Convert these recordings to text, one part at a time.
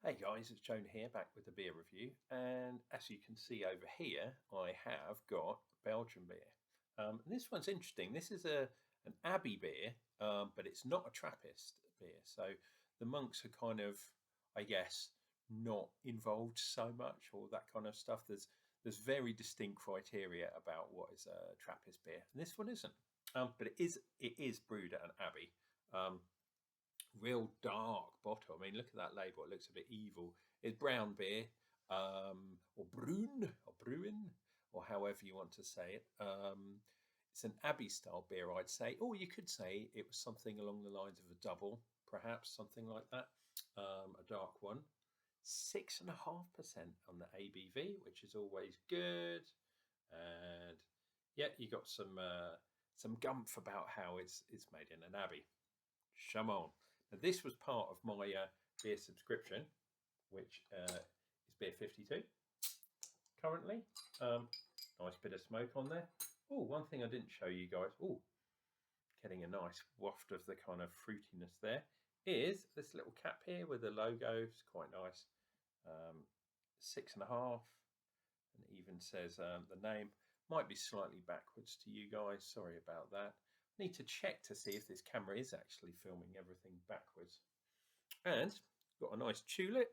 Hey guys, it's Jonah here, back with a beer review. And as you can see over here, I have got Belgian beer. And this one's interesting. This is an Abbey beer, but it's not a Trappist beer. So the monks are kind of, I guess, not involved so much, or that kind of stuff. There's very distinct criteria about what is a Trappist beer, and this one isn't. But it is brewed at an Abbey. Um, Real dark bottle. I mean, look at that label. It looks a bit evil. It's brown beer, or Bruin, or however you want to say it. It's an Abbey style beer, I'd say. Or you could say it was something along the lines of a double, perhaps something like that. A dark one. 6.5% on the ABV, which is always good. And yeah, you got some gumph about how it's made in an Abbey. Come on. Now, this was part of my beer subscription, which is beer 52 currently. Nice bit of smoke on there. Oh, one thing I didn't show you guys. Oh, getting a nice waft of the kind of fruitiness there. Is this little cap here with the logo. It's quite nice. 6.5, and it even says the name. Might be slightly backwards to you guys. Sorry about that. Need to check to see if this camera is actually filming everything backwards. And got a nice tulip.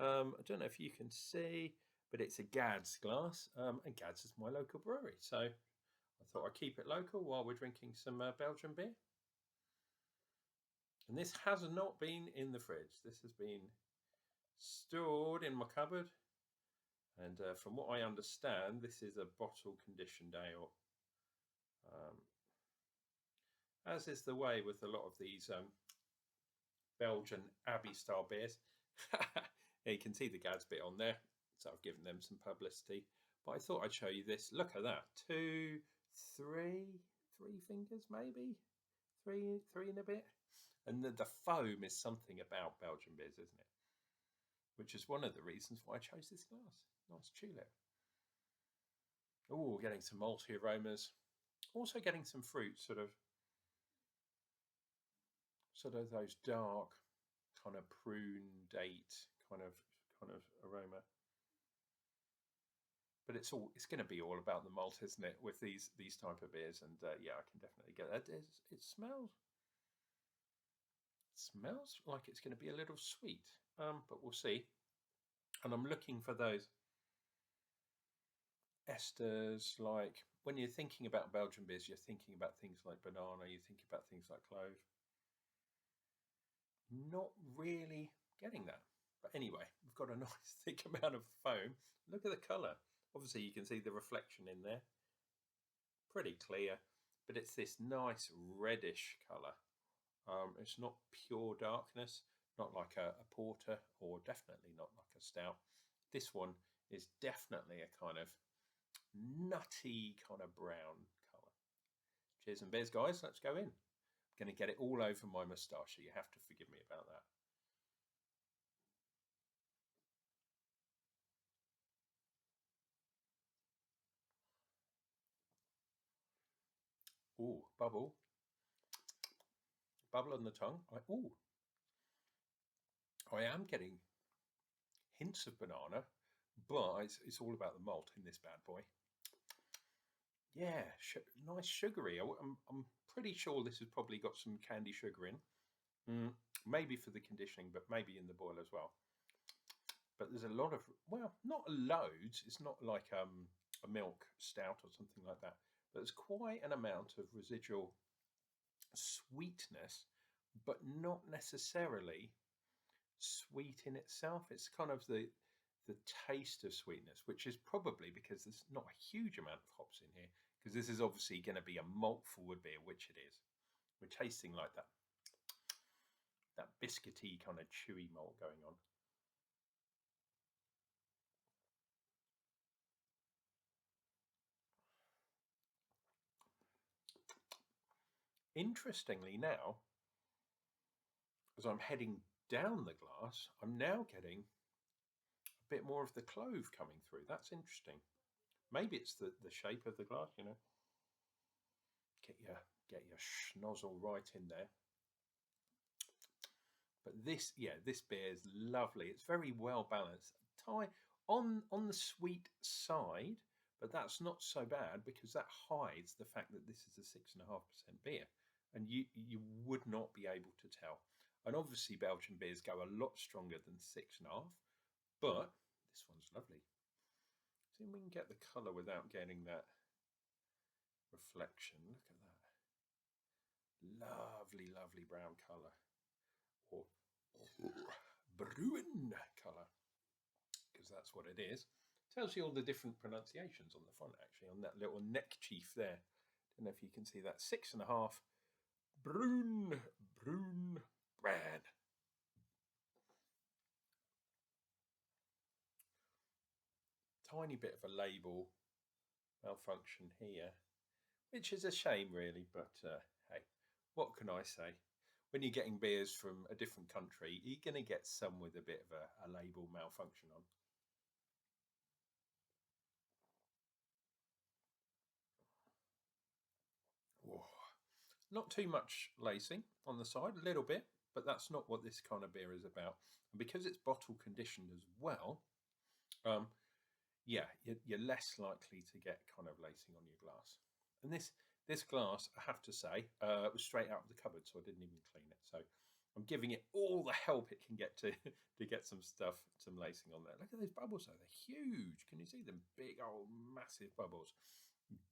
I don't know if you can see, but it's a Gads glass, and Gads is my local brewery, so I thought I'd keep it local while we're drinking some Belgian beer. And this has not been in the fridge. This has been stored in my cupboard, and from what I understand, this is a bottle conditioned ale. As is the way with a lot of these Belgian Abbey style beers. You can see the Gads bit on there, so I've given them some publicity. But I thought I'd show you this. Look at that. Three fingers maybe, three and a bit. And the foam is something about Belgian beers, isn't it? Which is one of the reasons why I chose this glass. Nice tulip. Oh, getting some malty aromas. Also getting some fruit, sort of those dark kind of prune date kind of aroma. But it's going to be all about the malt, isn't it, with these type of beers? And yeah, I can definitely get that. It smells like it's going to be a little sweet, but we'll see. And I'm looking for those esters. Like when you're thinking about Belgian beers, you're thinking about things like banana, you think about things like clove. Not really getting that. But anyway, we've got a nice thick amount of foam. Look at the colour. Obviously, you can see the reflection in there. Pretty clear, but it's this nice reddish colour. It's not pure darkness, not like a porter, or definitely not like a stout. This one is definitely a kind of nutty kind of brown colour. Cheers and beers, guys. Let's go in. I'm going to get it all over my moustache, so you have to forgive me about that. Ooh, bubble on the tongue. I am getting hints of banana, but it's all about the malt in this bad boy. Yeah, nice sugary. I'm pretty sure this has probably got some candy sugar in. Maybe for the conditioning, but maybe in the boil as well. But there's a lot of, well, not loads. It's not like a milk stout or something like that. But there's quite an amount of residual sweetness, but not necessarily sweet in itself. It's kind of the taste of sweetness, which is probably because there's not a huge amount of hops in here, because this is obviously going to be a malt forward beer, which it is. We're tasting like that biscuity kind of chewy malt going on. Interestingly now, as I'm heading down the glass, I'm now getting a bit more of the clove coming through. That's interesting. Maybe it's the shape of the glass, you know. Get your schnozzle right in there. But this beer is lovely. It's very well balanced. On the sweet side, but that's not so bad because that hides the fact that this is a 6.5% beer, and you would not be able to tell. And obviously, Belgian beers go a lot stronger than 6.5, but this one's lovely. See if we can get the colour without getting that reflection. Look at that. Lovely, lovely brown colour, or Bruin colour, because that's what it is. Tells you all the different pronunciations on the front, actually, on that little neck chief there. Don't know if you can see that. 6.5 Bruin brand. Tiny bit of a label malfunction here, which is a shame, really, but hey, what can I say? When you're getting beers from a different country, you're going to get some with a bit of a label malfunction on. Whoa. Not too much lacing on the side, a little bit, but that's not what this kind of beer is about. And because it's bottle conditioned as well, yeah, you're less likely to get kind of lacing on your glass. And this glass, I have to say, was straight out of the cupboard, so I didn't even clean it. So I'm giving it all the help it can get to get some lacing on there. Look at those bubbles though, they're huge. Can you see them? Big old massive bubbles.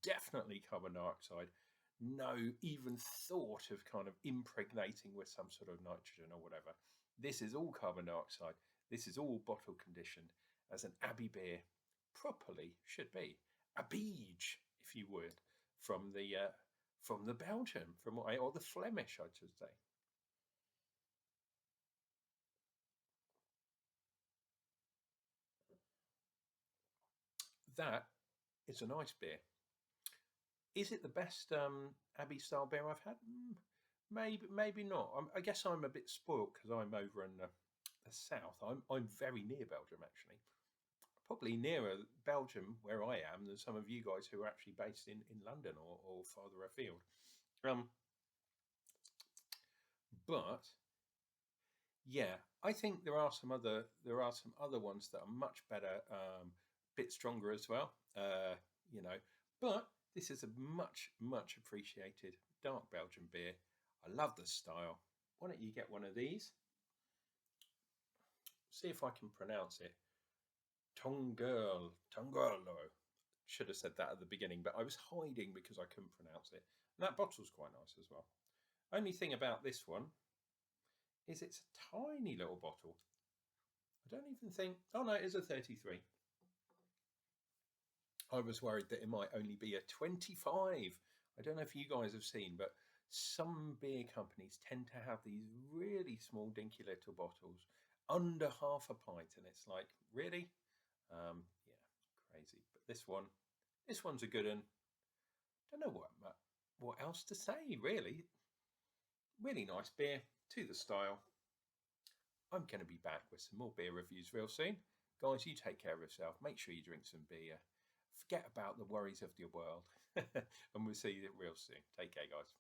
Definitely carbon dioxide. No even thought of kind of impregnating with some sort of nitrogen or whatever. This is all carbon dioxide. This is all bottle conditioned as an Abbey beer properly should be. A beige, if you would, from the Belgian, or the Flemish, I should say. That is a nice beer. Is it the best Abbey style beer I've had? Maybe not. I guess I'm a bit spoilt because I'm over in the south. I'm very near Belgium, actually. Probably nearer Belgium where I am than some of you guys who are actually based in London or farther afield. But yeah, I think there are some other ones that are much better, bit stronger as well. But this is a much appreciated dark Belgian beer. I love the style. Why don't you get one of these? See if I can pronounce it. Tongerlo. Should have said that at the beginning, but I was hiding because I couldn't pronounce it. And that bottle's quite nice as well. Only thing about this one is it's a tiny little bottle. I don't even think... Oh no, it is a 33. I was worried that it might only be a 25. I don't know if you guys have seen, but some beer companies tend to have these really small dinky little bottles under half a pint, and it's like, really? Yeah, crazy. But this one's a good one. Don't know what else to say, really. Really nice beer, to the style. I'm going to be back with some more beer reviews real soon. Guys, you take care of yourself. Make sure you drink some beer. Forget about the worries of the world. And we'll see you real soon. Take care, guys.